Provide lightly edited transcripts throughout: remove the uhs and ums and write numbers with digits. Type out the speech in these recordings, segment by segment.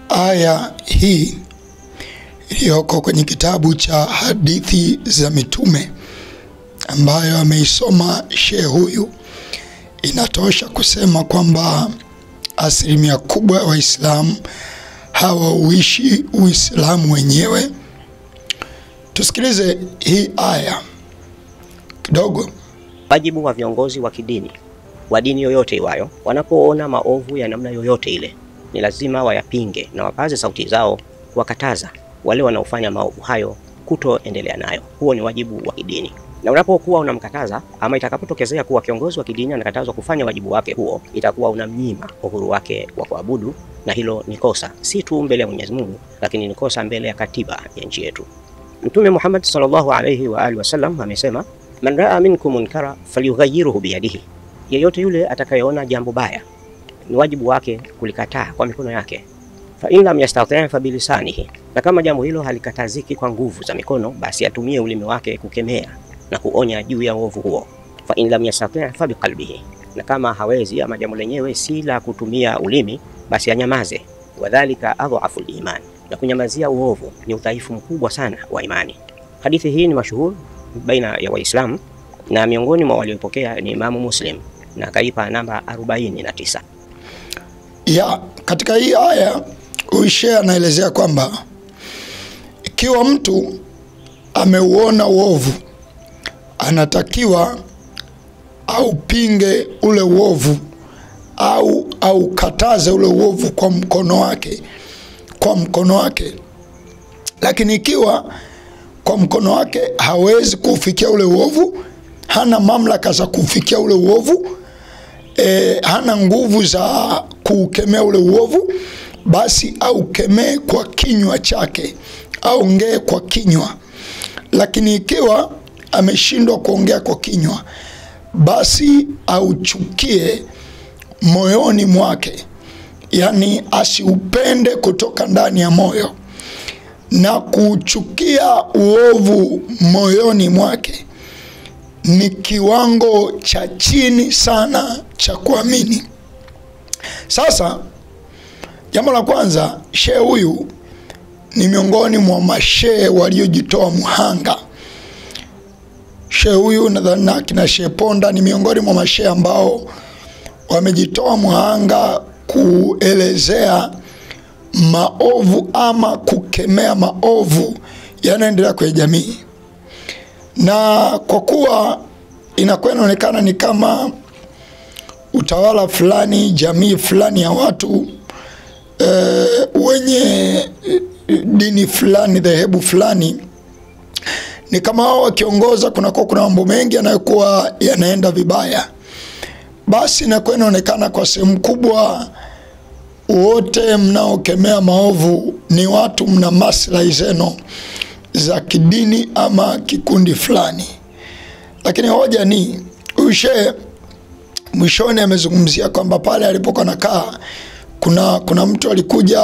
Aya hii iliyoko kwenye kitabu cha Hadithi za Mitume ambayo ameisoma shehe huyu inatosha kusema kwamba asilimia kubwa ya Waislamu hawauishi Uislamu wenyewe. Tusikilize hii aya kidogo. Wajibu wa viongozi wa kidini wa dini yoyote iwayo, wanapoona maovu ya namna yoyote ile, ni lazima wayapinge na wapaze sauti zao wakataza wale wanaofanya maovu hayo kutoendelea nayo. Huo ni wajibu wa kidini. Na unapokuwa unamkataza ama itakapotokezea kuwa kiongozi wa kidini anakatazwa kufanya wajibu wake huo, itakuwa unamnyima uhuru wake wa kuabudu, na hilo ni kosa si tu mbele ya Mwenyezi Mungu, lakini ni kosa mbele ya katiba ya nchi yetu. Mtume Muhammad sallallahu alayhi wa alihi wasallam amesema, man raa minkum munkara falyughayyirhu biyadihi, yeyote yule atakayeona jambo baya ni wajibu wake kulikataa kwa mikono yake. Fa in lam yastati' fa bilisanihi, na kama jambo hilo halikataziki kwa nguvu za mikono, basi atumie ulimi wake kukemea na kuonya juu ya uovu huo. Fa in lam yastati' fa biqalbihi, na kama hawezi ama jambo lenyewe si la kutumia ulimi, basi anyamaze. Wadhalika adhafu al-iman, na kunyamazia uovu ni udhaifu mkubwa sana wa imani. Hadithi hii ni mashuhuri baina ya Waislamu, na miongoni mwa waliopokea ni Imamu Muslim, na kaipa namba 49. Katika hii aya Sheikh anaelezea kwamba ikiwa mtu ameuona uovu, anatakiwa aupinge ule uovu au kataze ule uovu kwa mkono wake. Lakini ikiwa kwa mkono wake hawezi kufikia ule uovu, hana mamlaka za kufikia ule uovu, hana nguvu za kukemea ule uovu, basi aukemee kwa kinywa chake, aongee kwa kinywa. Lakini ikiwa ameshindwa kuongea kwa kinywa, basi auchukie moyoni mwake, yani asiupende kutoka ndani ya moyo. Na kuchukia uovu moyoni mwake ni kiwango cha chini sana cha kuamini. Sasa jambo la kwanza, shehe huyu ni miongoni mwa mashehe waliojitoa muhanga. Shehe huyu nadhani kina Shehe Ponda ni miongoni mwa mashehe ambao wamejitoa muhanga kuelezea maovu ama kukemea maovu yanaendelea kwenye jamii. Na kwa kuwa inakuwa inaonekana ni kama utawala fulani, jamii fulani ya watu wenye dini fulani, dhehebu fulani, ni kama wao wakiongoza kuna mambo mengi yanayokuwa yanaenda vibaya, basi inakuwa inaonekana kwa sehemu kubwa wote mnaokemea maovu ni watu mna maslahi zenu za kidini ama kikundi fulani. Lakini hoja ni Shehe mwishoni amezungumzia kwamba pale alipokuwa nakaa kuna mtu alikuja,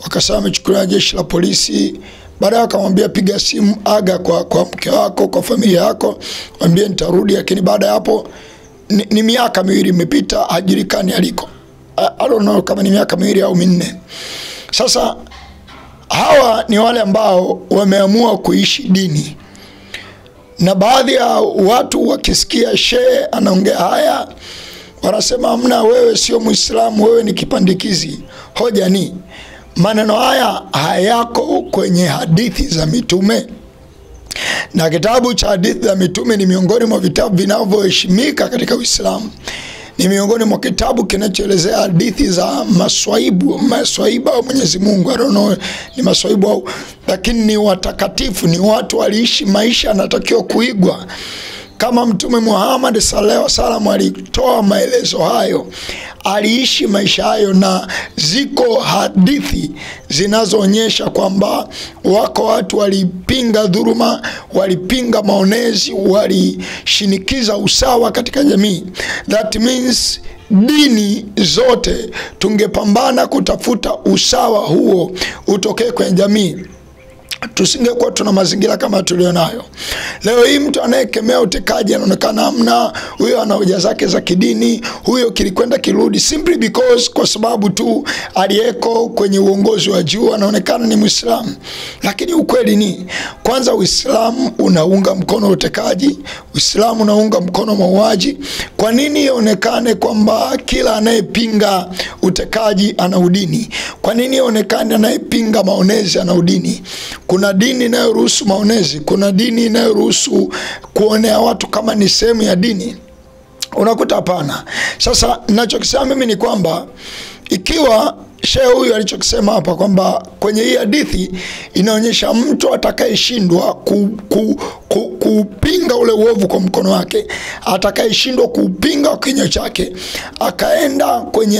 wakasema amechukuliwa jeshi la polisi. Baadaye akamwambia piga simu, aga kwa mke wako, kwa familia yako, mwambie nitarudi. Lakini baada ya hapo ni miaka 2 imepita, hajulikani aliko. I don't know kama ni miaka 2 au 4. Sasa hawa ni wale ambao wameamua kuishi dini, na baadhi ya watu wakisikia shehe anaongea haya wanasema hamna, wewe sio Muislamu, wewe ni kipandikizi. Hoja ni maneno haya hayako kwenye Hadithi za Mitume, na kitabu cha Hadithi za Mitume ni miongoni mwa vitabu vinavyoheshimika katika Uislamu. Ni miongoni mwa kitabu kinachoelezea hadithi za maswaiba wa Mwenyezi Mungu. I don't know ni maswaibu au, lakini ni watakatifu, ni watu waliishi maisha yanatakiwa kuigwa. Kama Mtume Muhammad sallallahu alaihi wasallam alitoa maelezo hayo, aliishi maisha hayo, na ziko hadithi zinazoonyesha kwamba wako watu walipinga dhuluma, walipinga maonezi, walishinikiza usawa katika jamii. That means dini zote tungepambana kutafuta usawa huo utokee kwenye jamii. tusingekuwa tuna mazingira kama tulionayo. Leo hii mtu anayekemea utekaji anaonekana hamna, huyo ana hoja zake za kidini, huyo kilikwenda kirudi, simply because kwa sababu tu aliyeko kwenye uongozi wa juu anaonekana ni Muislamu. Lakini ukweli ni kwanza, Uislamu unaunga mkono utekaji, Uislamu unaunga mkono mauaji. Kwa nini ionekane kwamba kila anayepinga utekaji ana udini? Kwa nini ionekane anayepinga maonezi ana udini? Kuna dini inayoruhusu maonezi, kuna dini inayoruhusu kuonea watu kama ni sehemu ya dini. Unakuta hapana. Sasa ninachokisema mimi ni kwamba ikiwa shehe huyu alichokisema hapa kwamba kwenye hii hadithi inaonyesha mtu atakayeshindwa kupinga ule uovu kwa mkono wake, atakayeshindwa kupinga kwa kinywa chake, akaenda kwenye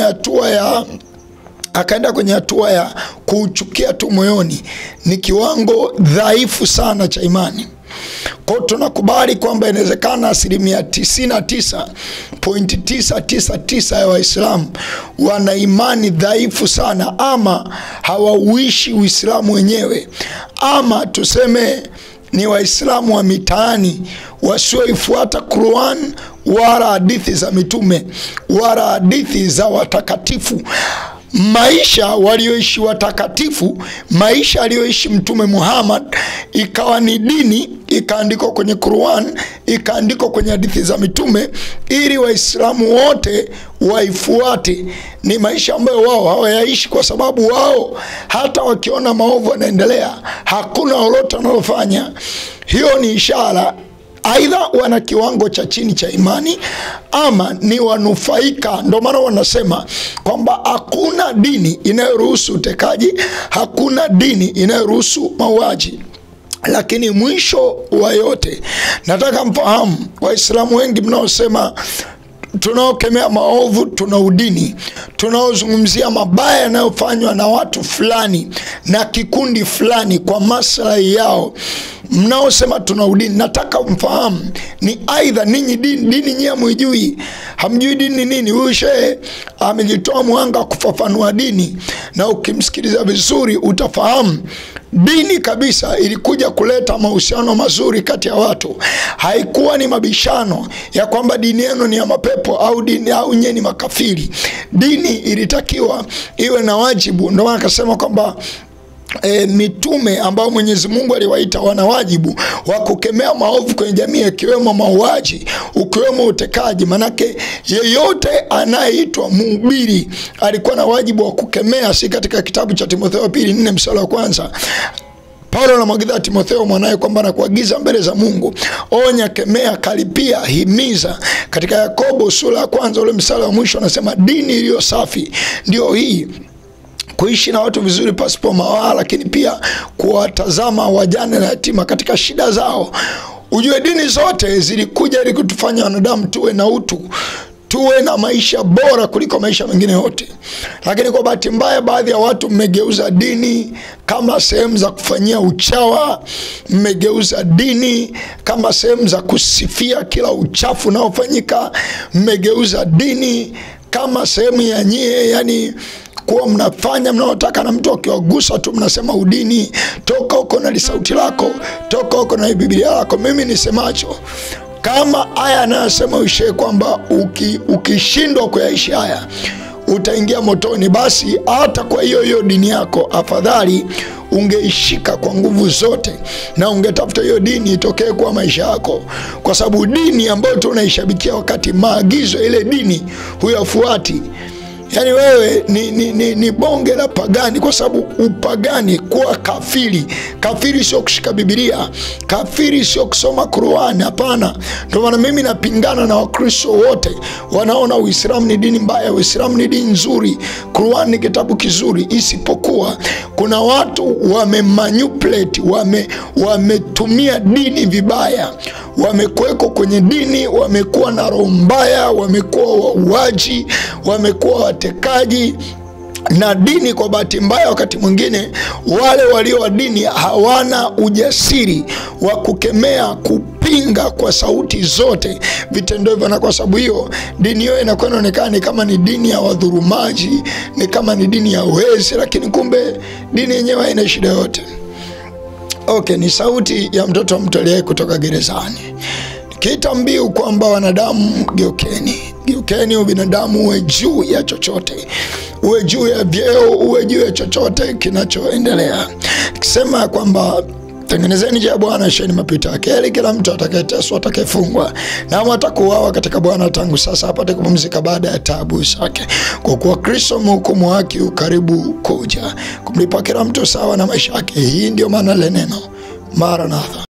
hatua ya kuchukia tu moyoni, ni kiwango dhaifu sana cha imani. Kwa tunakubali kwamba inawezekana 99.999 ya Waislamu wana imani dhaifu sana, ama hawauishi Uislamu wenyewe, ama tuseme ni Waislamu wa mitaani wasioifuata Qur'an wala hadithi za mitume wala hadithi za watakatifu. Maisha walioishi watakatifu, maisha aliyoishi Mtume Muhammad, ikawa ni dini, ikaandikwa kwenye Qur'an, ikaandikwa kwenye hadithi za mitume, ili Waislamu wote waifuate. Ni maisha ambayo wao hawayaishi, kwa sababu wao hata wakiona maovu yanaendelea hakuna lolote wanalofanya. Hiyo ni ishara aidha wana kiwango cha chini cha imani, ama ni wanufaika. Ndio maana wanasema kwamba hakuna dini inayoruhusu utekaji, hakuna dini inayoruhusu mauaji. Lakini mwisho wa yote, nataka mfahamu Waislamu wengi mnaosema tunaokemea maovu tuna udini, tunaozungumzia mabaya yanayofanywa na watu fulani na kikundi fulani kwa maslahi yao, mnaosema tuna udini, nataka mfahamu ni aidha ninyi dini nyinyi hamjui, hamjui dini nini. Huyu shehe amejitoa mwanga kufafanua dini, na ukimsikiliza vizuri utafahamu dini kabisa ilikuja kuleta mahusiano mazuri kati ya watu. Haikuwa ni mabishano ya kwamba dini yenu ni ya mapepo au dini au nyinyi ni makafiri. Dini ilitakiwa iwe na wajibu. Ndio maana akasema kwamba mitume ambao Mwenyezi Mungu aliwaita wana wajibu wa kukemea maovu kwenye jamii, ikiwemo mauaji, ukiwemo utekaji. Manake yeyote anayeitwa mhubiri alikuwa na wajibu wa kukemea. Si katika kitabu cha Timotheo 2:4 mstari wa kwanza Paulo anamwagiza Timotheo mwanae kwamba anakuagiza mbele za Mungu, onya, kemea, karipia, himiza. Katika Yakobo sura ya 1 ule mstari wa mwisho anasema dini iliyo safi ndio hii, kuishi na watu vizuri pasipo mawaa, lakini pia kuwatazama wajane na yatima katika shida zao. Ujue dini zote zilikuja ili kutufanya wanadamu tuwe na utu, tuwe na maisha bora kuliko maisha mengine yote. Lakini kwa bahati mbaya, baadhi ya watu mmegeuza dini kama sehemu za kufanyia uchawa, mmegeuza dini kama sehemu za kusifia kila uchafu unaofanyika, mmegeuza dini kama sehemu ya nyie, yani kuwa mnafanya mnaotaka, na mtu akiwagusa tu mnasema udini. Toka huko na sauti lako, toka huko na Biblia yako. Mimi nisemacho, kama aya anayosema ushe kwamba ukishindwa kuyaishi haya utaingia motoni, basi hata kwa hiyo dini yako afadhali ungeishika kwa nguvu zote na ungetafta hiyo dini itokee kwa maisha yako. Kwa sababu dini ambayo tunaishabikia wakati maagizo ile dini huyafuati, yani wewe ni bonge la pagani. Kwa sababu upagani, kuwa kafiri, kafiri sio kushika Biblia, kafiri sio kusoma Qur'an, hapana. Ndio maana mimi napingana na Wakristo wote wanaona Uislamu ni dini mbaya, Uislamu ni dini nzuri, Qur'an ni kitabu kizuri. Isipokuwa kuna watu wamemanipulate, wametumia dini vibaya, wamekuweko kwenye dini, wamekuwa na roho mbaya, wamekuwa wauaji, wamekuwa watekaji. Na dini kwa bahati mbaya wakati mwingine wale walio wa dini hawana ujasiri wa kukemea, kupinga kwa sauti zote vitendo hivyo, na kwa sababu hiyo dini hiyo inakuwa inaonekana kama ni dini ya wadhurumaji, ni kama ni dini ya wezi, lakini kumbe dini yenyewe haina shida yote. Okay, ni sauti ya mtoto mtolee kutoka gerezani. Nikiita mbiu kwamba wanadamu geukeni. Geukeni, ubinadamu uwe juu ya chochote. Uwe juu ya vyeo, uwe juu ya chochote kinachoendelea. Nikisema kwamba tengenezeni njia ya Bwana, sheni mapito yake. Heri kila mtu atakayeteswa, atakayefungwa na atakuuawa katika Bwana tangu sasa apate kupumzika baada ya taabu zake. Kwa kuwa Kristo mhukumu wa haki karibu kuja kumlipa kila mtu sawa na maisha yake. Hii ndio maana le neno Maranatha.